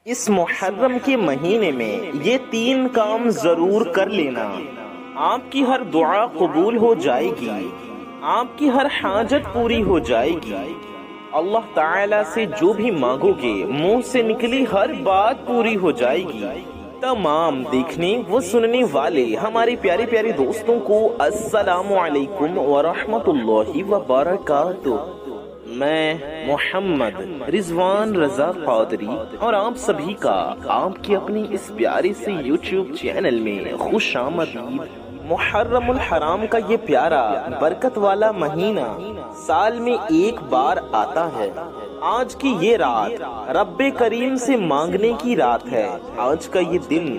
اس محرم کے مہینے میں یہ 3 کام ضرور کر لینا، آپ کی ہر دعا قبول ہو جائے گی، آپ کی ہر حاجت پوری ہو جائے گی۔ اللہ تعالیٰ سے جو بھی مانگو گے منہ سے نکلی ہر بات پوری ہو جائے گی۔ تمام دیکھنے و سننے والے ہمارے پیارے پیارے دوستوں کو السلام علیکم ورحمۃ اللہ وبرکاتہ۔ میں محمد رضوان رضا قادری اور آپ سبھی کا آپ کی اپنی اس پیارے سے یوٹیوب چینل میں خوش آمدید۔ محرم الحرام کا یہ پیارا برکت والا مہینہ سال میں ایک بار آتا ہے۔ آج کی یہ رات رب کریم سے مانگنے کی رات ہے۔ آج کا یہ دن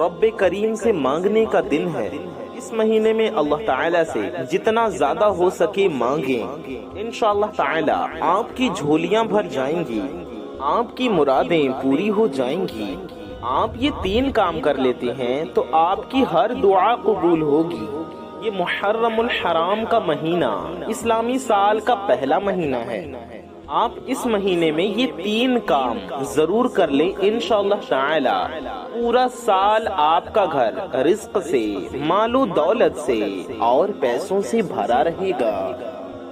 رب کریم سے مانگنے کا دن ہے۔ اس مہینے میں اللہ تعالیٰ سے جتنا زیادہ ہو سکے مانگیں، انشاءاللہ تعالیٰ آپ کی جھولیاں بھر جائیں گی، آپ کی مرادیں پوری ہو جائیں گی۔ آپ یہ 3 کام کر لیتے ہیں تو آپ کی ہر دعا قبول ہوگی۔ یہ محرم الحرام کا مہینہ اسلامی سال کا پہلا مہینہ ہے۔ آپ اس مہینے میں یہ 3 کام ضرور کر لیں، انشاءاللہ تعالی پورا سال آپ کا گھر رزق سے، مال و دولت سے اور پیسوں سے بھرا رہے گا،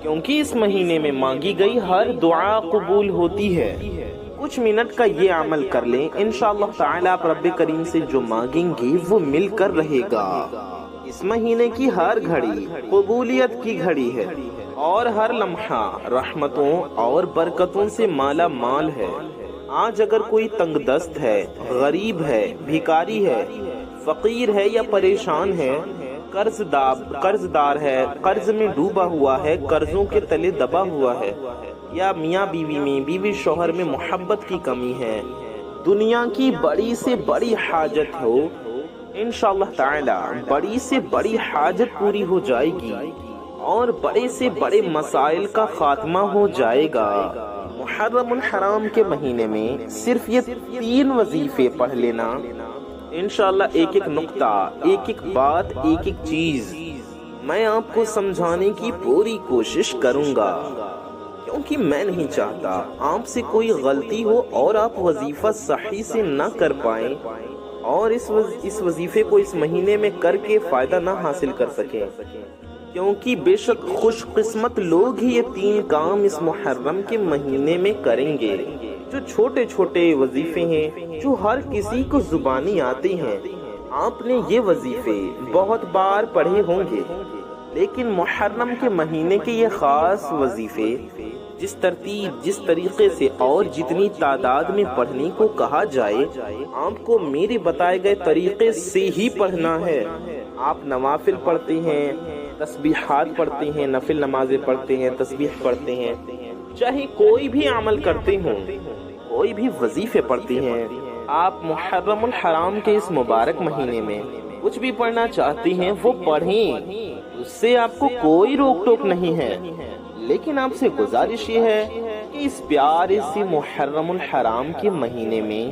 کیونکہ اس مہینے میں مانگی گئی ہر دعا قبول ہوتی ہے۔ کچھ منٹ کا یہ عمل کر لیں، انشاءاللہ تعالی آپ رب کریم سے جو مانگیں گے وہ مل کر رہے گا۔ اس مہینے کی ہر گھڑی قبولیت کی گھڑی ہے اور ہر لمحہ رحمتوں اور برکتوں سے مالا مال ہے۔ آج اگر کوئی تنگ دست ہے، غریب ہے، بھکاری ہے، فقیر ہے یا پریشان ہے، قرض دار ہے، قرض میں ڈوبا ہوا ہے، قرضوں کے تلے دبا ہوا ہے، یا میاں بیوی میں، بیوی شوہر میں محبت کی کمی ہے، دنیا کی بڑی سے بڑی حاجت ہو، انشاءاللہ تعالی بڑی سے بڑی حاجت پوری ہو جائے گی اور بڑے سے بڑے مسائل کا خاتمہ ہو جائے گا۔ محرم الحرام کے مہینے میں صرف یہ 3 وظیفے پڑھ لینا، انشاءاللہ ایک ایک نقطہ، ایک ایک بات، ایک ایک چیز میں آپ کو سمجھانے کی پوری کوشش کروں گا، کیونکہ میں نہیں چاہتا آپ سے کوئی غلطی ہو اور آپ وظیفہ صحیح سے نہ کر پائیں اور اس وظیفے کو اس مہینے میں کر کے فائدہ نہ حاصل کر سکیں، کیونکہ بے شک خوش قسمت لوگ ہی یہ 3 کام اس محرم کے مہینے میں کریں گے۔ جو چھوٹے چھوٹے وظیفے ہیں جو ہر کسی کو زبانی آتے ہیں، آپ نے یہ وظیفے بہت بار پڑھے ہوں گے، لیکن محرم کے مہینے کے یہ خاص وظیفے جس ترتیب، جس طریقے سے اور جتنی تعداد میں پڑھنے کو کہا جائے، آپ کو میرے بتائے گئے طریقے سے ہی پڑھنا ہے۔ آپ نوافل پڑھتے ہیں، تسبیحات پڑھتے ہیں، نفل نمازیں پڑھتے ہیں، تسبیح پڑھتے ہیں، چاہے کوئی بھی عمل کرتے ہوں، کوئی بھی وظیفے پڑھتے ہیں، آپ محرم الحرام کے اس مبارک مہینے میں کچھ بھی پڑھنا چاہتے ہیں وہ پڑھیں، اس سے آپ کو کوئی روک ٹوک نہیں ہے۔ لیکن آپ سے گزارش یہ ہے کہ اس پیارے سے محرم الحرام کے مہینے میں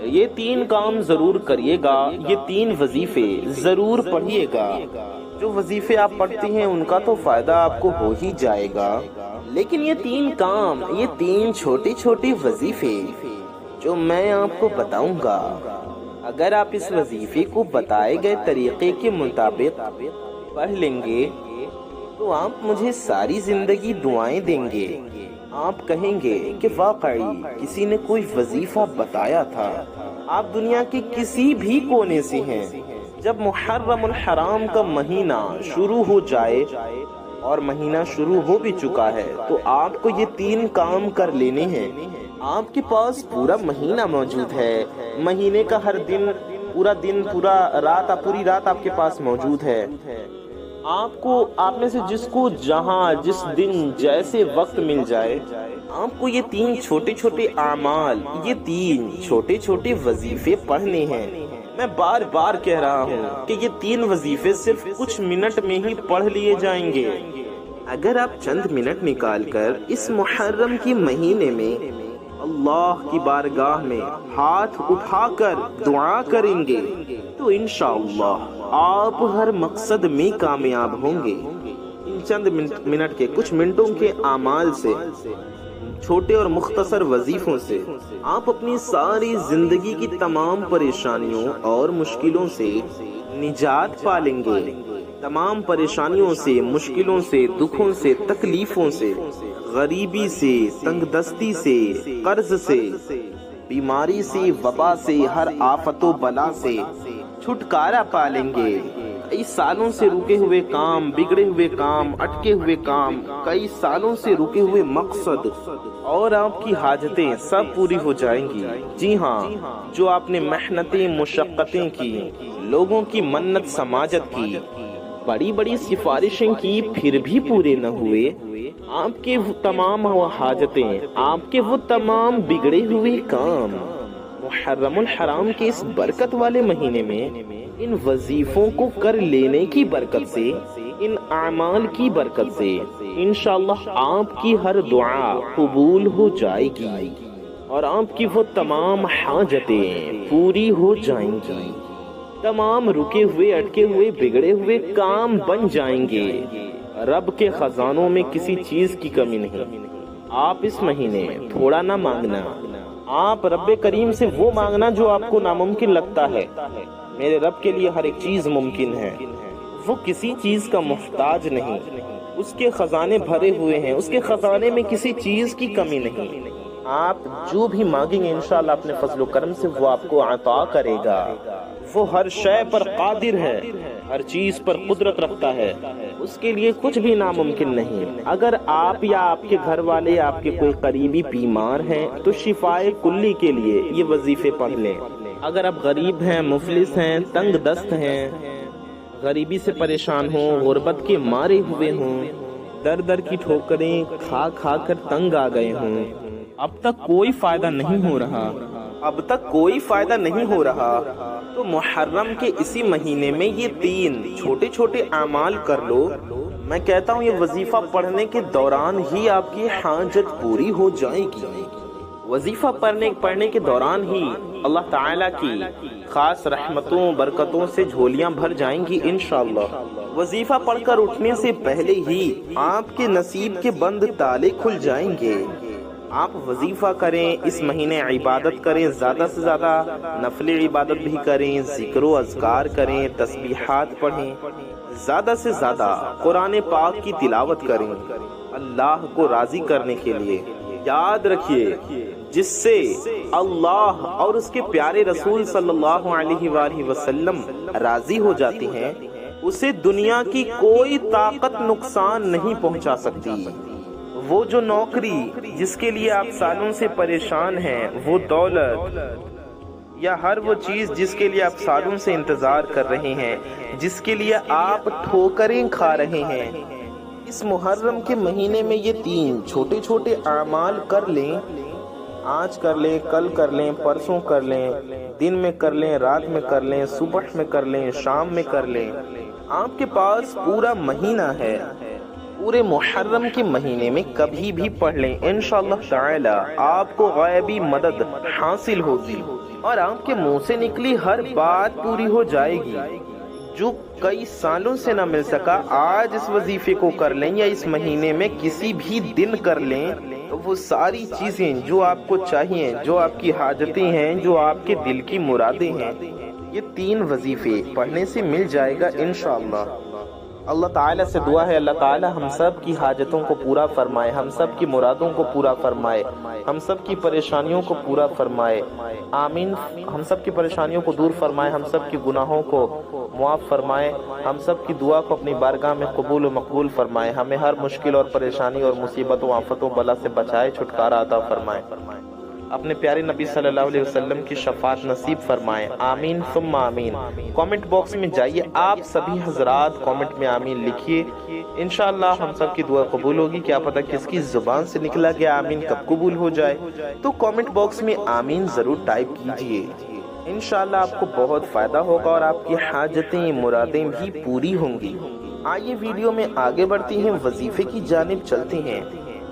یہ 3 کام ضرور کریے گا، یہ 3 وظیفے ضرور پڑھیے گا۔ جو وظیفے آپ پڑھتے ہیں ان کا تو فائدہ آپ کو ہو ہی جائے گا، لیکن یہ 3 کام، یہ 3 چھوٹے چھوٹے وظیفے جو میں آپ کو بتاؤں گا، اگر آپ اس وظیفے کو بتائے گئے طریقے کے مطابق پڑھ لیں گے تو آپ مجھے ساری زندگی دعائیں دیں گے۔ آپ کہیں گے کہ واقعی کسی نے کوئی وظیفہ بتایا تھا۔ آپ دنیا کے کسی بھی کونے سے ہیں، جب محرم الحرام کا مہینہ شروع ہو جائے، اور مہینہ شروع ہو بھی چکا ہے، تو آپ کو یہ 3 کام کر لینے ہیں۔ آپ کے پاس پورا مہینہ موجود ہے، مہینے کا ہر دن، پورا رات، پوری رات آپ کے پاس موجود ہے۔ آپ میں سے جس کو جہاں، جس دن، جیسے وقت مل جائے، آپ کو یہ 3 چھوٹے چھوٹے اعمال، یہ 3 چھوٹے چھوٹے وظیفے پڑھنے ہیں۔ میں بار بار کہہ رہا ہوں کہ یہ 3 وظیفے صرف کچھ منٹ میں ہی پڑھ لیے جائیں گے۔ اگر آپ چند منٹ نکال کر اس محرم کے مہینے میں اللہ کی بارگاہ میں ہاتھ اٹھا کر دعا کریں گے تو انشاءاللہ آپ ہر مقصد میں کامیاب ہوں گے۔ ان چند منٹ کے، کچھ منٹوں کے اعمال سے چھوٹے اور مختصر وظیفوں سے آپ اپنی ساری زندگی کی تمام پریشانیوں اور مشکلوں سے نجات پالیں گے۔ تمام پریشانیوں سے، مشکلوں سے، دکھوں سے، تکلیفوں سے، غریبی سے، تنگ دستی سے، قرض سے، بیماری سے، وبا سے، ہر آفت و بلا سے چھٹکارا پالیں گے۔ کئی سالوں سے رکے ہوئے کام، بگڑے ہوئے کام، اٹکے ہوئے کام، کئی سالوں سے رکے ہوئے مقصد اور آپ کی حاجتیں سب پوری ہو جائیں گی۔ جی ہاں، جو آپ نے محنتیں، مشقتیں کی، لوگوں کی منت سماجت کی، بڑی بڑی سفارشیں کی، پھر بھی پورے نہ ہوئے، آپ کے وہ تمام حاجتیں، آپ کے وہ تمام بگڑے ہوئے کام محرم الحرام کے اس برکت والے مہینے میں ان وظیفوں کو کر لینے کی برکت سے، ان اعمال کی برکت سے انشاءاللہ آپ کی ہر دعا قبول ہو جائے گی اور آپ کی وہ تمام حاجتیں پوری ہو جائیں گی۔ تمام رکے ہوئے، اٹکے ہوئے، بگڑے ہوئے کام بن جائیں گے۔ رب کے خزانوں میں کسی چیز کی کمی نہیں۔ آپ اس مہینے تھوڑا نہ مانگنا، آپ رب کریم سے وہ مانگنا جو آپ کو ناممکن لگتا ہے۔ میرے رب کے لیے ہر ایک چیز ممکن ہے، وہ کسی چیز کا محتاج نہیں، اس کے خزانے بھرے ہوئے ہیں، اس کے خزانے میں کسی چیز کی کمی نہیں۔ آپ جو بھی مانگیں گے انشاءاللہ اپنے فضل و کرم سے وہ آپ کو عطا کرے گا۔ وہ ہر شے پر قادر ہے، ہر چیز پر قدرت رکھتا ہے، اس کے لیے کچھ بھی ناممکن نہیں۔ اگر آپ یا آپ کے گھر والے، آپ کے کوئی قریبی بیمار ہیں تو شفائے کلی کے لیے یہ وظیفے پڑھ لیں۔ اگر آپ غریب ہیں، مفلس ہیں، تنگ دست ہیں، غریبی سے پریشان ہوں، غربت کے مارے ہوئے ہوں، در در کی ٹھوکریں کھا کھا کر تنگ آ گئے ہوں، اب تک کوئی فائدہ نہیں ہو رہا، تو محرم کے اسی مہینے میں یہ 3 چھوٹے چھوٹے اعمال کر لو۔ میں کہتا ہوں یہ وظیفہ پڑھنے کے دوران ہی آپ کی حاجت پوری ہو جائے گی۔ وظیفہ پڑھنے کے دوران ہی اللہ تعالیٰ کی خاص رحمتوں برکتوں سے جھولیاں بھر جائیں گی انشاءاللہ۔ وظیفہ پڑھ کر اٹھنے سے پہلے ہی آپ کے نصیب کے بند تالے کھل جائیں گے۔ آپ وظیفہ کریں، اس مہینے عبادت کریں، زیادہ سے زیادہ نفل عبادت بھی کریں، ذکر و اذکار کریں، تسبیحات پڑھیں، زیادہ سے زیادہ قرآن پاک کی تلاوت کریں اللہ کو راضی کرنے کے لیے۔ یاد رکھیے، جس سے اللہ اور اس کے پیارے رسول صلی اللہ علیہ وآلہ وسلم راضی ہو جاتے ہیں، اسے دنیا کی کوئی طاقت نقصان نہیں پہنچا سکتی۔ وہ جو نوکری جس کے لیے آپ سالوں سے پریشان ہیں، وہ دولت یا ہر وہ چیز جس کے لیے آپ سالوں سے انتظار کر رہے ہیں، جس کے لیے آپ ٹھوکریں کھا رہے ہیں، اس محرم کے مہینے میں یہ 3 چھوٹے چھوٹے اعمال کر لیں۔ آج کر لیں، کل کر لیں، پرسوں کر لیں، دن میں کر لیں، رات میں کر لیں، صبح میں کر لیں، شام میں کر لیں۔ آپ کے پاس پورا مہینہ ہے، پورے محرم کے مہینے میں کبھی بھی پڑھ لیں، انشاءاللہ تعالی آپ کو غیبی مدد حاصل ہوگی اور آپ کے منہ سے نکلی ہر بات پوری ہو جائے گی۔ جو کئی سالوں سے نہ مل سکا، آج اس وظیفے کو کر لیں یا اس مہینے میں کسی بھی دن کر لیں، تو وہ ساری چیزیں جو آپ کو چاہیے، جو آپ کی حاجتیں ہیں، جو آپ کے دل کی مرادیں ہیں، یہ 3 وظیفے پڑھنے سے مل جائے گا انشاءاللہ۔ اللہ تعالیٰ سے دعا ہے، اللہ تعالیٰ ہم سب کی حاجتوں کو پورا فرمائے، ہم سب کی مرادوں کو پورا فرمائے، ہم سب کی پریشانیوں کو پورا فرمائے، آمین۔ ہم سب کی پریشانیوں کو دور فرمائے، ہم سب کی گناہوں کو معاف فرمائے، ہم سب کی دعا کو اپنی بارگاہ میں قبول و مقبول فرمائے، ہمیں ہر مشکل اور پریشانی اور مصیبت و آفت و بلا سے بچائے، چھٹکارا عطا فرمائے، اپنے پیارے نبی صلی اللہ علیہ وسلم کی شفاعت نصیب فرمائے، آمین ثم آمین۔ کامنٹ باکس میں جائیے، آپ سبھی حضرات کامنٹ میں آمین لکھیے، انشاءاللہ ہم سب کی دعا قبول ہوگی۔ کیا پتہ کس کی زبان سے نکلا گیا آمین کب قبول ہو جائے، تو کامنٹ باکس میں آمین ضرور ٹائپ کیجئے، انشاءاللہ آپ کو بہت فائدہ ہوگا اور آپ کی حاجتیں مرادیں بھی پوری ہوں گی۔ آئیے ویڈیو میں آگے بڑھتے ہیں، وظیفے کی جانب چلتے ہیں۔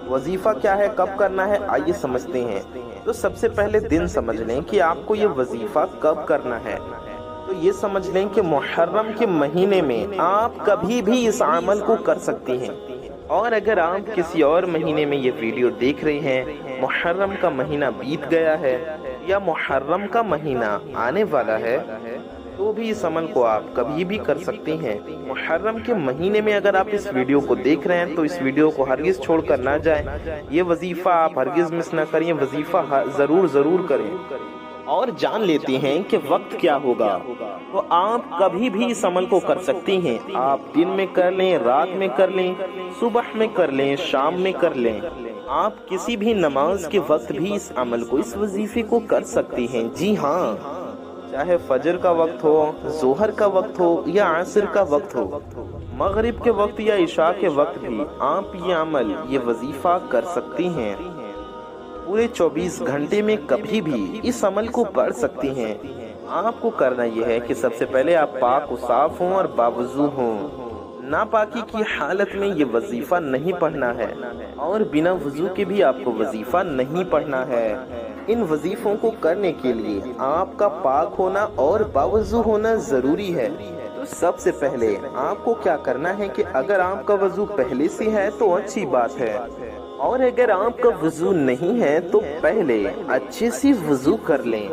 وظیفہ کیا ہے، کب کرنا ہے، آئیے سمجھتے ہیں۔ تو سب سے پہلے دن سمجھ لیں کہ آپ کو یہ وظیفہ کب کرنا ہے۔ تو یہ سمجھ لیں کہ محرم کے مہینے میں آپ کبھی بھی اس عمل کو کر سکتے ہیں۔ اور اگر آپ کسی اور مہینے میں یہ ویڈیو دیکھ رہے ہیں، محرم کا مہینہ بیت گیا ہے یا محرم کا مہینہ آنے والا ہے، تو بھی اس عمل کو آپ کبھی بھی کر سکتے ہیں۔ محرم کے مہینے میں اگر آپ اس ویڈیو کو دیکھ رہے ہیں تو اس ویڈیو کو ہرگز چھوڑ کر نہ جائیں، یہ وظیفہ آپ ہرگز مس نہ کریں، وظیفہ ضرور کریں۔ اور جان لیتے ہیں کہ وقت کیا ہوگا، تو آپ کبھی بھی اس عمل کو کر سکتے ہیں۔ آپ دن میں کر لیں، رات میں کر لیں، صبح میں کر لیں، شام میں کر لیں، آپ کسی بھی نماز کے وقت بھی اس عمل کو، اس وظیفے کو کر سکتے ہیں۔ جی ہاں، چاہے فجر کا وقت ہو، ظہر کا وقت ہو یا عصر کا وقت ہو، مغرب کے وقت یا عشاء کے وقت بھی آپ یہ عمل، یہ وظیفہ کر سکتے ہیں۔ پورے 24 گھنٹے میں کبھی بھی اس عمل کو پڑھ سکتے ہیں۔ آپ کو کرنا یہ ہے کہ سب سے پہلے آپ پاک و صاف ہوں اور باوضو ہوں۔ ناپاکی کی حالت میں یہ وظیفہ نہیں پڑھنا ہے، اور بنا وضو کے بھی آپ کو وظیفہ نہیں پڑھنا ہے۔ ان وظیفوں کو کرنے کے لیے آپ کا پاک ہونا اور باوضو ہونا ضروری ہے۔ تو سب سے پہلے آپ کو کیا کرنا ہے کہ اگر آپ کا وضو پہلے سے ہے تو اچھی بات ہے، اور اگر آپ کا وضو نہیں ہے تو پہلے اچھے سے وضو کر لیں۔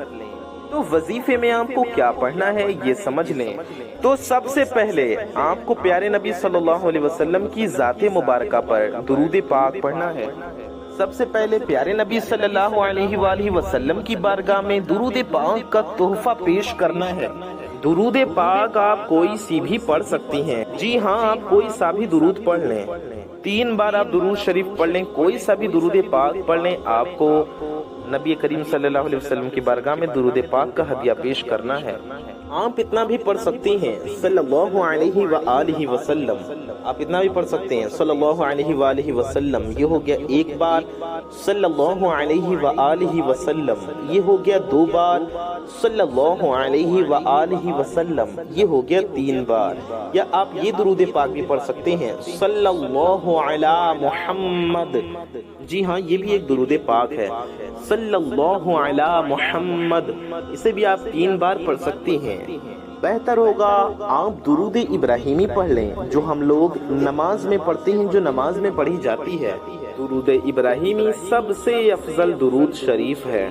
تو وظیفے میں آپ کو کیا پڑھنا ہے یہ سمجھ لیں۔ تو سب سے پہلے آپ کو پیارے نبی صلی اللہ علیہ وسلم کی ذات مبارکہ پر درود پاک پڑھنا ہے۔ سب سے پہلے پیارے نبی صلی اللہ علیہ وآلہ وسلم کی بارگاہ میں درود پاک کا تحفہ پیش کرنا ہے۔ درود پاک آپ کوئی سی بھی پڑھ سکتی ہیں۔ جی ہاں، آپ کوئی سا بھی درود پڑھ لیں، 3 بار آپ درود شریف پڑھ لیں، کوئی سا بھی درود پاک پڑھ لیں۔ آپ کو نبی کریم صلی اللہ علیہ وسلم کی بارگاہ میں درود پاک کا ہدیہ پیش کرنا ہے۔ آپ اتنا بھی پڑھ سکتے ہیں صلی اللہ علیہ وآلہ وسلم، آپ اتنا بھی پڑھ سکتے ہیں صلی اللہ علیہ وآلہ وسلم، یہ ہو گیا 1 بار، صلی اللہ علیہ وآلہ وسلم یہ ہو گیا 2 بار، صلی اللہ علیہ وآلہ وسلم یہ ہو گیا 3 بار۔ یا آپ یہ درود پاک بھی پڑھ سکتے ہیں صلی اللہ علی محمد، جی ہاں یہ بھی ایک درود پاک ہے، صلی اللہ علی محمد، اسے بھی آپ 3 بار پڑھ سکتے ہیں۔ بہتر ہوگا آپ درود ابراہیمی پڑھ لیں، جو ہم لوگ نماز میں پڑھتے ہیں، جو نماز میں پڑھی جاتی ہے۔ درود ابراہیمی سب سے افضل درود شریف ہے،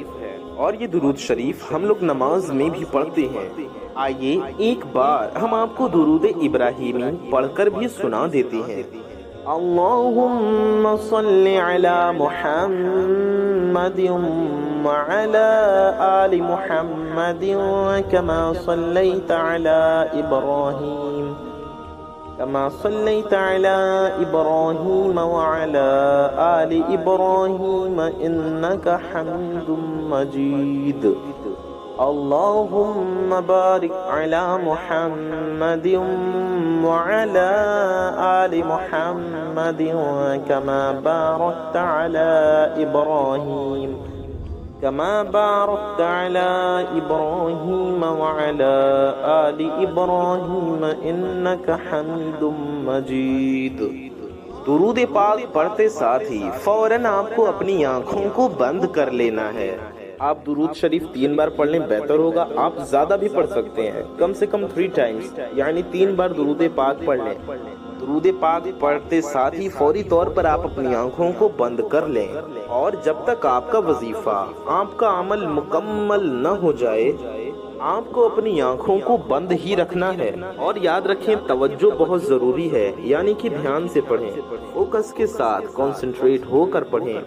اور یہ درود شریف ہم لوگ نماز میں بھی پڑھتے ہیں۔ آئیے ایک بار ہم آپ کو درود ابراہیمی پڑھ کر بھی سنا دیتے ہیں۔ اللہم صلی علی محمد وعلی آل محمد کما صلیت علی ابراہیم وعلی آل ابراہیم انک حمید مجید۔ اللہم بارک علی محمد وعلی آل محمد کما بارکت علی ابراہیم وعلی آل ابراہیم انک حمید مجید۔ درود پاک پڑھتے ساتھ ہی فوراً آپ کو اپنی آنکھوں کو بند کر لینا ہے۔ آپ درود شریف 3 بار پڑھ لیں، بہتر ہوگا۔ آپ زیادہ بھی پڑھ سکتے ہیں، کم سے کم 3 ٹائمز، یعنی 3 بار درود پاک پڑھ لیں۔ درود پاک پڑھتے ساتھ ہی فوری طور پر آپ اپنی آنکھوں کو بند کر لیں، اور جب تک آپ کا وظیفہ، آپ کا عمل مکمل نہ ہو جائے، آپ کو اپنی آنکھوں کو بند ہی رکھنا ہے۔ اور یاد رکھیں توجہ بہت ضروری ہے، یعنی کہ دھیان سے پڑھیں، فوکس کے ساتھ کنسنٹریٹ ہو کر پڑھیں،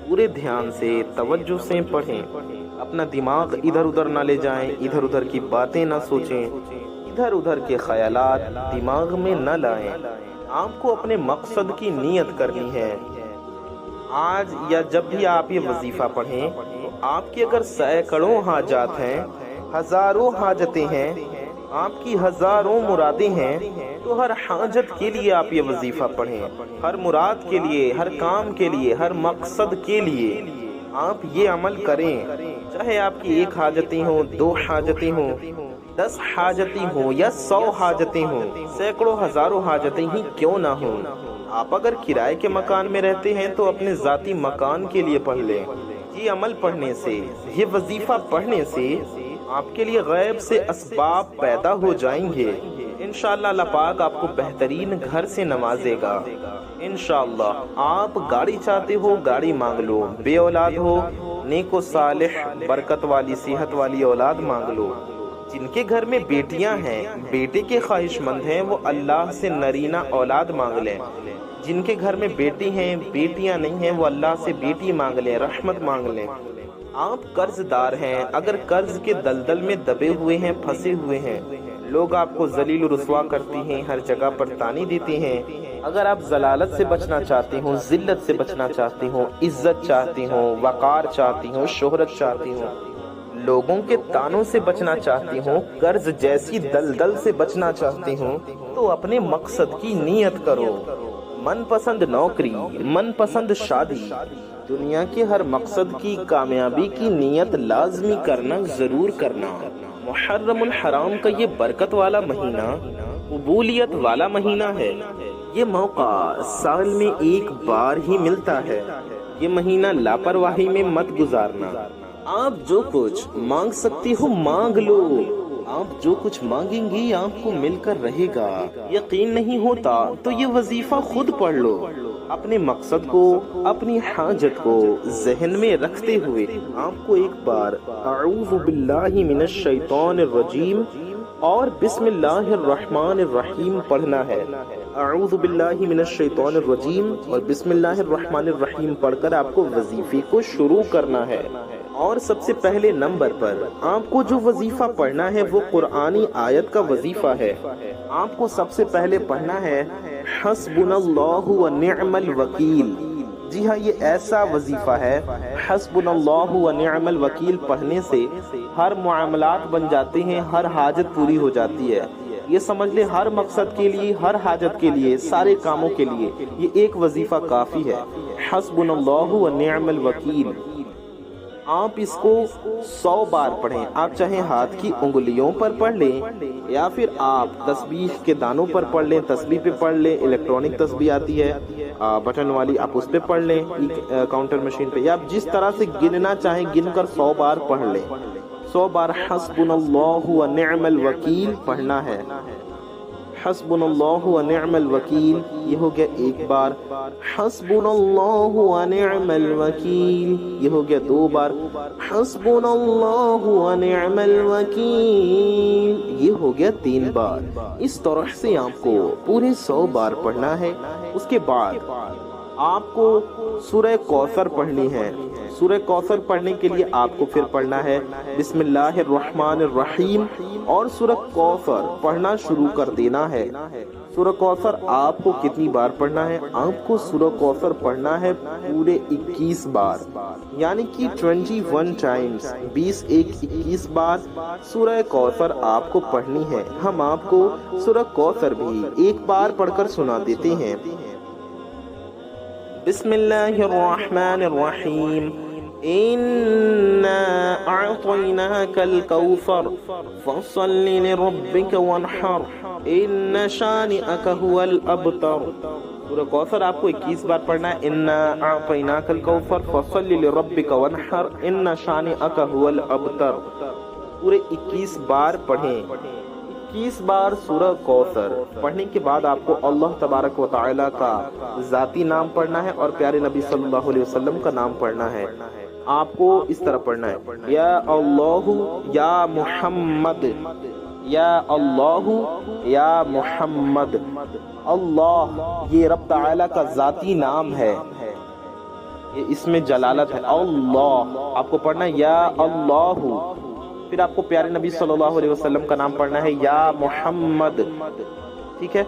پورے دھیان سے توجہ سے پڑھیں۔ اپنا دماغ ادھر ادھر نہ لے جائیں، ادھر ادھر کی باتیں نہ سوچیں، ادھر ادھر کے خیالات دماغ میں نہ لائیں۔ آپ کو اپنے مقصد کی نیت کرنی ہے۔ آج یا جب بھی آپ یہ وظیفہ پڑھیں تو آپ کی اگر سینکڑوں حاجات ہیں، ہزاروں حاجتیں ہیں، آپ کی ہزاروں مرادیں ہیں، تو ہر حاجت کے لیے آپ یہ وظیفہ پڑھیں، ہر مراد کے لیے، ہر کام کے لیے، ہر مقصد کے لیے آپ یہ عمل کریں۔ چاہے آپ کی 1 حاجتیں ہوں، 2 حاجتیں ہوں، 10 حاجتیں ہوں یا 100 حاجتیں ہوں، سینکڑوں ہزاروں حاجتیں ہی کیوں نہ ہوں۔ آپ اگر کرائے کے مکان میں رہتے ہیں تو اپنے ذاتی مکان کے لیے پڑھ لیں۔ یہ عمل پڑھنے سے، یہ وظیفہ پڑھنے سے آپ کے لیے غیب سے اسباب پیدا ہو جائیں گے۔ انشاءاللہ اللہ پاک آپ کو بہترین گھر سے نوازے گا۔ انشاءاللہ آپ گاڑی چاہتے ہو گاڑی مانگ لو، بے اولاد ہو نیک و صالح برکت والی صحت والی اولاد مانگ لو۔ جن کے گھر میں بیٹیاں ہیں بیٹے کے خواہش مند ہیں وہ اللہ سے نرینہ اولاد مانگ لیں۔ جن کے گھر میں بیٹی ہیں بیٹیاں نہیں ہیں وہ اللہ سے بیٹی مانگ لیں، رحمت مانگ لیں۔ آپ قرض دار ہیں، اگر قرض کے دلدل میں دبے ہوئے ہیں پھنسے ہوئے ہیں، لوگ آپ کو ذلیل و رسوا کرتے ہیں، ہر جگہ پر طعنے دیتے ہیں، اگر آپ ضلالت سے بچنا چاہتے ہو، ذلت سے بچنا چاہتے ہو، عزت چاہتے ہو، وقار چاہتے ہو، شہرت چاہتے ہو، لوگوں کے طعنوں سے بچنا چاہتے ہو، قرض جیسی دلدل سے بچنا چاہتے ہو، تو اپنے مقصد کی نیت کرو۔ من پسند نوکری، من پسند شادی، دنیا کے ہر مقصد کی کامیابی کی نیت لازمی کرنا، ضرور کرنا۔ محرم الحرام کا یہ برکت والا مہینہ قبولیت والا مہینہ ہے۔ یہ موقع سال میں ایک بار ہی ملتا ہے، یہ مہینہ لاپرواہی میں مت گزارنا۔ آپ جو کچھ مانگ سکتی ہو مانگ لو، آپ جو کچھ مانگیں گی آپ کو مل کر رہے گا۔ یقین نہیں ہوتا تو یہ وظیفہ خود پڑھ لو۔ اپنے مقصد کو اپنی حاجت کو ذہن میں رکھتے ہوئے آپ کو ایک بار اعوذ باللہ من الشیطان الرجیم اور بسم اللہ الرحمن الرحیم پڑھنا ہے۔ اعوذ باللہ من الشیطان الرجیم اور بسم اللہ الرحمن الرحیم پڑھ کر آپ کو وظیفے کو شروع کرنا ہے۔ اور سب سے پہلے نمبر پر آپ کو جو وظیفہ پڑھنا ہے وہ قرآنی آیت کا وظیفہ ہے۔ آپ کو سب سے پہلے پڑھنا ہے حسبنا اللہ ونعم الوکیل۔ جی ہاں، یہ ایسا وظیفہ ہے، حسبنا اللہ ونعم الوکیل پڑھنے سے ہر معاملات بن جاتے ہیں، ہر حاجت پوری ہو جاتی ہے۔ یہ سمجھ لیں ہر مقصد کے لیے، ہر حاجت کے لیے، سارے کاموں کے لیے یہ ایک وظیفہ کافی ہے، حسبنا اللہ ونعم الوکیل۔ آپ اس کو 100 بار پڑھیں، آپ چاہیں ہاتھ کی انگلیوں پر پڑھ لیں یا پھر آپ تسبیح کے دانوں پر پڑھ لیں، تسبیح پہ پڑھ لیں، الیکٹرانک تسبیح آتی ہے بٹن والی، آپ اس پہ پڑھ لیں کاؤنٹر مشین پہ، یا آپ جس طرح سے گننا چاہیں گن کر 100 بار پڑھ لیں۔ 100 بار حسبنا اللہ ونعم الوکیل پڑھنا ہے۔ حسبنا اللہ ونعم الوکیل یہ ہو گیا ایک بار۔ حسبنا اللہ ونعم الوکیل یہ ہو گیا 2 بار۔ حسبنا اللہ ونعم الوکیل یہ ہو گیا 3 بار۔ اس طرح سے آپ کو پورے 100 بار پڑھنا ہے۔ اس کے بعد آپ کو سورہ کوثر پڑھنی ہے۔ سورہ کوثر پڑھنے کے لیے آپ کو پھر پڑھنا ہے بسم اللہ الرحمن الرحیم اور سورہ کوثر پڑھنا شروع کر دینا ہے۔ سورہ کوثر آپ کو کتنی بار پڑھنا ہے؟ آپ کو سورہ کوثر پڑھنا ہے پورے 21 بار، یعنی کہ 21 ٹائمز، 20 1 21 بار سورہ کوثر آپ کو پڑھنی ہے۔ ہم آپ کو سورہ کوثر بھی ایک بار پڑھ کر سنا دیتے ہیں۔ بسم اللہ الرحمن الرحیم اِنَّا أَعْطَيْنَاكَ الْكَوْثَرَ فَصَلِّ لِرَبِّكَ وَانْحَرْ إِنَّ شَانِئَكَ هُوَ الْأَبْتَرُ۔ سورہ کوثر آپ کو 21 بار پڑھنا ہے۔ اِنَّا أَعْطَيْنَاكَ الْكَوْثَرَ فَصَلِّ لِرَبِّكَ وَانْحَرْ إِنَّ شَانِئَكَ هُوَ الْأَبْتَرُ۔ پورے 21 بار پڑھیں۔ 21 بار سورہ کوثر پڑھنے کے بعد آپ کو اللہ تبارک و تعالی کا ذاتی نام پڑھنا ہے اور پیارے نبی صلی اللہ علیہ وسلم کا نام پڑھنا ہے۔ آپ کو اس طرح پڑھنا ہے یا اللہ یا محمد، یا اللہ یا محمد۔ اللہ یہ رب تعالی کا ذاتی نام ہے، یہ اس میں جلالت ہے۔ اللہ آپ کو پڑھنا ہے یا اللہ، پھر آپ کو پیارے نبی صلی اللہ علیہ وسلم کا نام پڑھنا ہے یا محمد۔ ٹھیک ہے،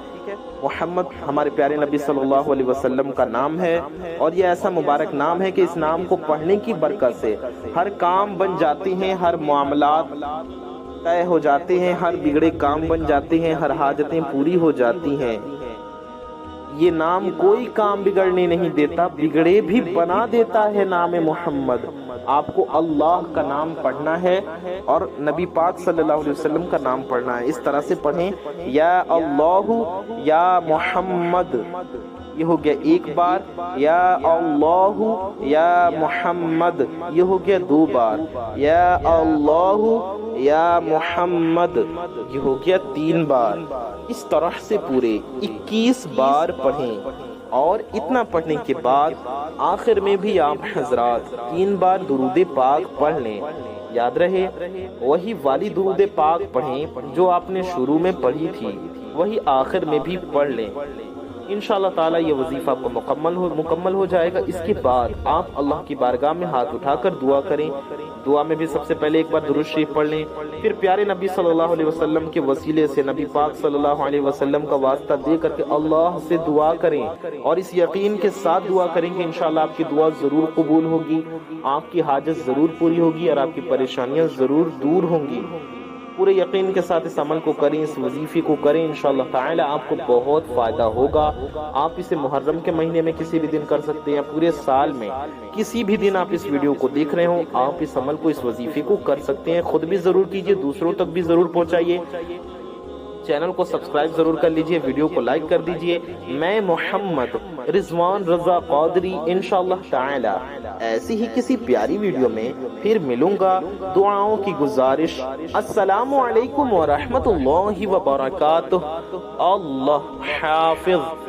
محمد ہمارے پیارے نبی صلی اللہ علیہ وسلم کا نام ہے، اور یہ ایسا مبارک نام ہے کہ اس نام کو پڑھنے کی برکت سے ہر کام بن جاتے ہیں، ہر معاملات طے ہو جاتے ہیں، ہر بگڑے کام بن جاتے ہیں، ہر حاجتیں پوری ہو جاتی ہیں۔ یہ نام کوئی کام بگڑنے نہیں دیتا، بگڑے بھی بنا دیتا ہے نام محمد۔ آپ کو اللہ کا نام پڑھنا ہے اور نبی پاک صلی اللہ علیہ وسلم کا نام پڑھنا ہے۔ اس طرح سے پڑھیں یا اللہ یا محمد یہ ہو گیا ایک بار، یا اللہ یا محمد یہ ہو گیا 2 بار، یا اللہ یا محمد یہ ہو گیا 3 بار۔ اس طرح سے پورے 21 بار پڑھیں، اور اتنا پڑھنے کے بعد آخر میں بھی آپ حضرات 3 بار درود پاک پڑھ لیں۔ یاد رہے وہی والی درود پاک پڑھیں جو آپ نے شروع میں پڑھی تھی، وہی آخر میں بھی پڑھ لیں۔ انشاءاللہ تعالی یہ وظیفہ آپ کو مکمل ہو جائے گا۔ اس کے بعد آپ اللہ کی بارگاہ میں ہاتھ اٹھا کر دعا کریں۔ دعا میں بھی سب سے پہلے ایک بار درود شریف پڑھ لیں، پھر پیارے نبی صلی اللہ علیہ وسلم کے وسیلے سے نبی پاک صلی اللہ علیہ وسلم کا واسطہ دے کر کے اللہ سے دعا کریں، اور اس یقین کے ساتھ دعا کریں کہ انشاءاللہ آپ کی دعا ضرور قبول ہوگی، آپ کی حاجت ضرور پوری ہوگی، اور آپ کی پریشانیاں ضرور دور ہوں گی۔ پورے یقین کے ساتھ اس عمل کو کریں، اس وظیفے کو کریں، انشاءاللہ تعالی آپ کو بہت فائدہ ہوگا۔ آپ اسے محرم کے مہینے میں کسی بھی دن کر سکتے ہیں، پورے سال میں کسی بھی دن آپ اس ویڈیو کو دیکھ رہے ہوں، آپ اس عمل کو، اس وظیفے کو کر سکتے ہیں۔ خود بھی ضرور کیجئے، دوسروں تک بھی ضرور پہنچائیے۔ چینل کو سبسکرائب ضرور کر لیجئے، ویڈیو کو لائک کر دیجئے۔ میں محمد رضوان رضا قادری انشاءاللہ تعالی ایسی ہی کسی پیاری ویڈیو میں پھر ملوں گا۔ دعاؤں کی گزارش، السلام علیکم ورحمۃ اللہ وبرکاتہ۔ اللہ حافظ۔